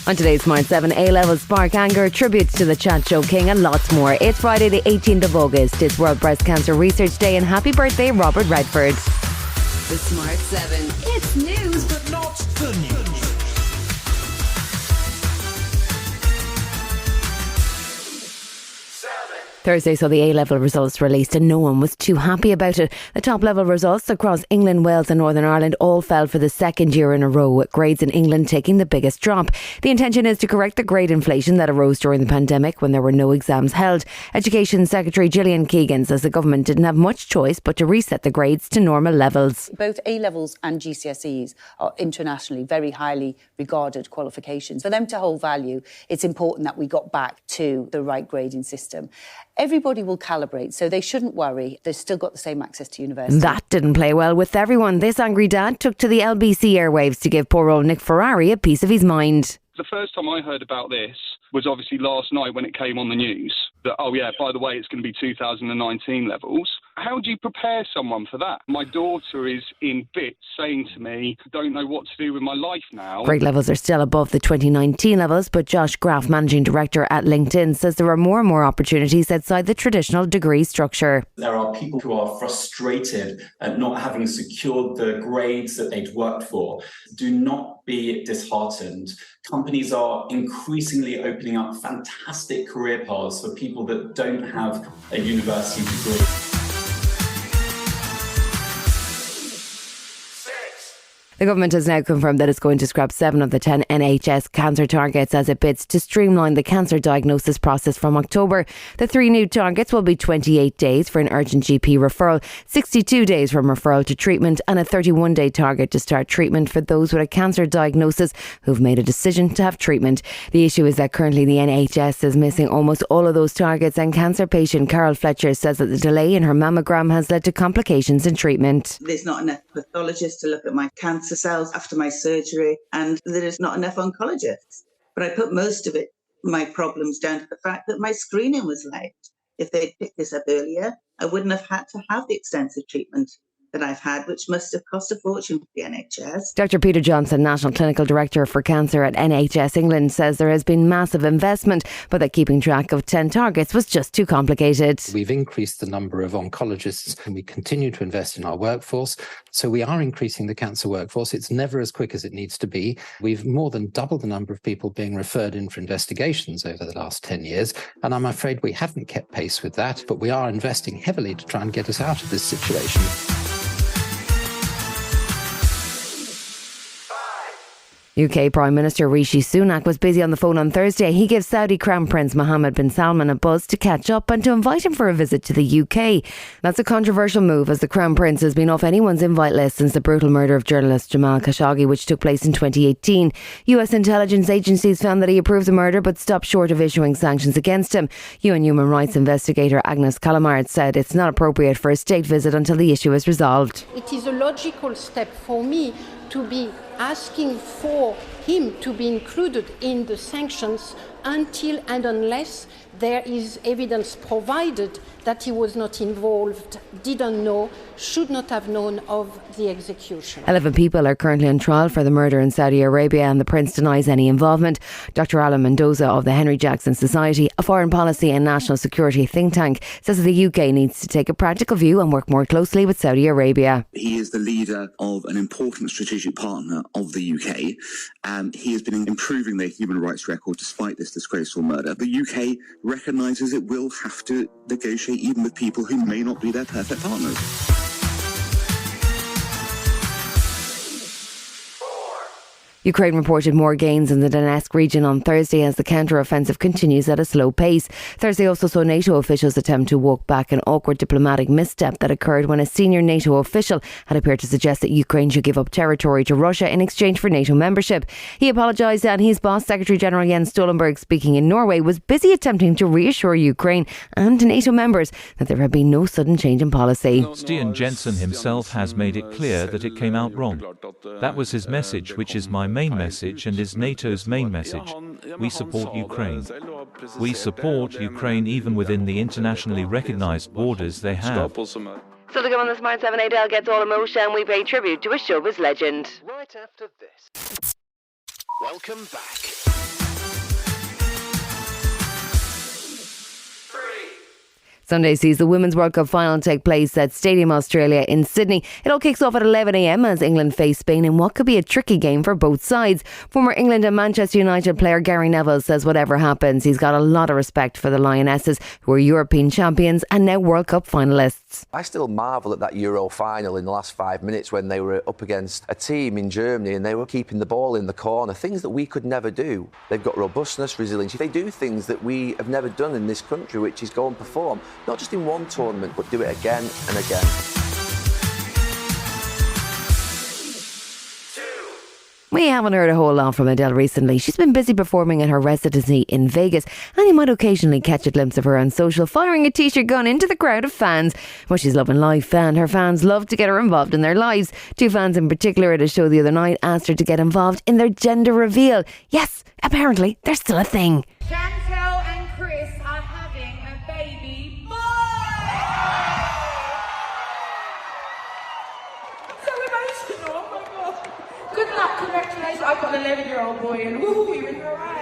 On today's Smart 7, A-levels spark anger, tributes to the chat show king and lots more. It's Friday the 18th of August. It's World Breast Cancer Research Day and happy birthday Robert Redford. The Smart 7. It's news, but not the news. Thursday saw the A-level results released and no one was too happy about it. The top-level results across England, Wales and Northern Ireland all fell for the second year in a row, with grades in England taking the biggest drop. The intention is to correct the grade inflation that arose during the pandemic when there were no exams held. Education Secretary Gillian Keegan says the government didn't have much choice but to reset the grades to normal levels. Both A-levels and GCSEs are internationally very highly regarded qualifications. For them to hold value, it's important that we got back to the right grading system. Everybody will calibrate, so they shouldn't worry. They've still got the same access to university. That didn't play well with everyone. This angry dad took to the LBC airwaves to give poor old Nick Ferrari a piece of his mind. The first time I heard about this was obviously last night when it came on the news. That, oh yeah, by the way, it's going to be 2019 levels. How do you prepare someone for that? My daughter is in bits saying to me, don't know what to do with my life now. Grade levels are still above the 2019 levels, but Josh Graff, Managing Director at LinkedIn, says there are more and more opportunities outside the traditional degree structure. There are people who are frustrated at not having secured the grades that they'd worked for. Do not be disheartened. Companies are increasingly opening up fantastic career paths for people that don't have a university degree. The government has now confirmed that it's going to scrap 7 of the 10 NHS cancer targets as it bids to streamline the cancer diagnosis process from October. The 3 new targets will be 28 days for an urgent GP referral, 62 days from referral to treatment, and a 31-day target to start treatment for those with a cancer diagnosis who've made a decision to have treatment. The issue is that currently the NHS is missing almost all of those targets, and cancer patient Carol Fletcher says that the delay in her mammogram has led to complications in treatment. There's not enough pathologists to look at my cancer cells after my surgery, and there is not enough oncologists. But I put most of my problems down to the fact that my screening was late. If they'd picked this up earlier, I wouldn't have had to have the extensive treatment that I've had, which must have cost a fortune for the NHS. Dr. Peter Johnson, National Clinical Director for Cancer at NHS England, says there has been massive investment, but that keeping track of 10 targets was just too complicated. We've increased the number of oncologists and we continue to invest in our workforce. So we are increasing the cancer workforce. It's never as quick as it needs to be. We've more than doubled the number of people being referred in for investigations over the last 10 years. And I'm afraid we haven't kept pace with that, but we are investing heavily to try and get us out of this situation. UK Prime Minister Rishi Sunak was busy on the phone on Thursday. He gives Saudi Crown Prince Mohammed bin Salman a buzz to catch up and to invite him for a visit to the UK. That's a controversial move, as the Crown Prince has been off anyone's invite list since the brutal murder of journalist Jamal Khashoggi, which took place in 2018. US intelligence agencies found that he approved the murder but stopped short of issuing sanctions against him. UN human rights investigator Agnes Calamard said it's not appropriate for a state visit until the issue is resolved. It is a logical step for me to be asking for him to be included in the sanctions until and unless there is evidence provided that he was not involved, didn't know, should not have known of the execution. 11 people are currently on trial for the murder in Saudi Arabia, and the Prince denies any involvement. Dr. Alan Mendoza of the Henry Jackson Society, a foreign policy and national security think tank, says that the UK needs to take a practical view and work more closely with Saudi Arabia. He is the leader of an important strategic partner of the UK, and he has been improving their human rights record despite this disgraceful murder. The UK recognises it will have to negotiate even with people who may not be their perfect partners. Ukraine reported more gains in the Donetsk region on Thursday as the counter-offensive continues at a slow pace. Thursday also saw NATO officials attempt to walk back an awkward diplomatic misstep that occurred when a senior NATO official had appeared to suggest that Ukraine should give up territory to Russia in exchange for NATO membership. He apologised, and his boss, Secretary-General Jens Stoltenberg, speaking in Norway, was busy attempting to reassure Ukraine and NATO members that there had been no sudden change in policy. Stian Jensen himself has made it clear that it came out wrong. That was his message, which is my main message and is NATO's main message. We support Ukraine. We support Ukraine even within the internationally recognized borders they have. So to come on the Smart 7, Adele gets all emotion. We pay tribute to a showbiz legend. Right after this. Welcome back. Sunday sees the Women's World Cup final take place at Stadium Australia in Sydney. It all kicks off at 11 a.m. as England face Spain in what could be a tricky game for both sides. Former England and Manchester United player Gary Neville says whatever happens, he's got a lot of respect for the Lionesses, who are European champions and now World Cup finalists. I still marvel at that Euro final in the last 5 minutes when they were up against a team in Germany and they were keeping the ball in the corner, things that we could never do. They've got robustness, resilience. They do things that we have never done in this country, which is go and perform, not just in one tournament, but do it again and again. We haven't heard a whole lot from Adele recently. She's been busy performing at her residency in Vegas, and you might occasionally catch a glimpse of her on social, firing a t-shirt gun into the crowd of fans. Well, she's loving life, and her fans love to get her involved in their lives. Two fans in particular at a show the other night asked her to get involved in their gender reveal. Yes, apparently they're still a thing. Chantel and Chris are having a baby boy! So emotional, oh my God. Good luck, congratulations. I've got an 11-year-old boy and woohoo, you're in your eyes.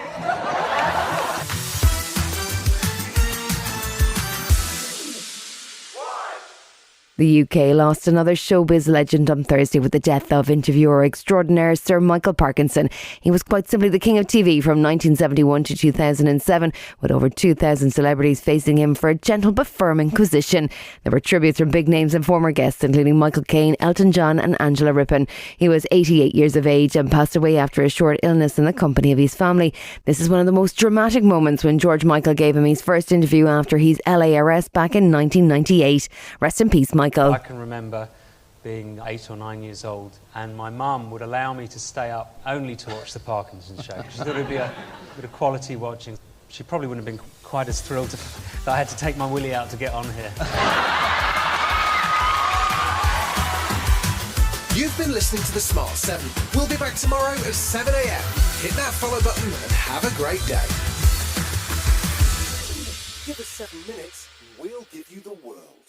The UK lost another showbiz legend on Thursday with the death of interviewer extraordinaire Sir Michael Parkinson. He was quite simply the king of TV from 1971 to 2007, with over 2,000 celebrities facing him for a gentle but firm inquisition. There were tributes from big names and former guests, including Michael Caine, Elton John and Angela Rippon. He was 88 years of age and passed away after a short illness in the company of his family. This is one of the most dramatic moments when George Michael gave him his first interview after his LA arrest back in 1998. Rest in peace, Michael. I can remember being 8 or 9 years old and my mum would allow me to stay up only to watch the Parkinson show. She thought it would be a bit of quality watching. She probably wouldn't have been quite as thrilled that I had to take my willy out to get on here. You've been listening to The Smart 7. We'll be back tomorrow at 7 a.m. Hit that follow button and have a great day. Give us 7 minutes and we'll give you the world.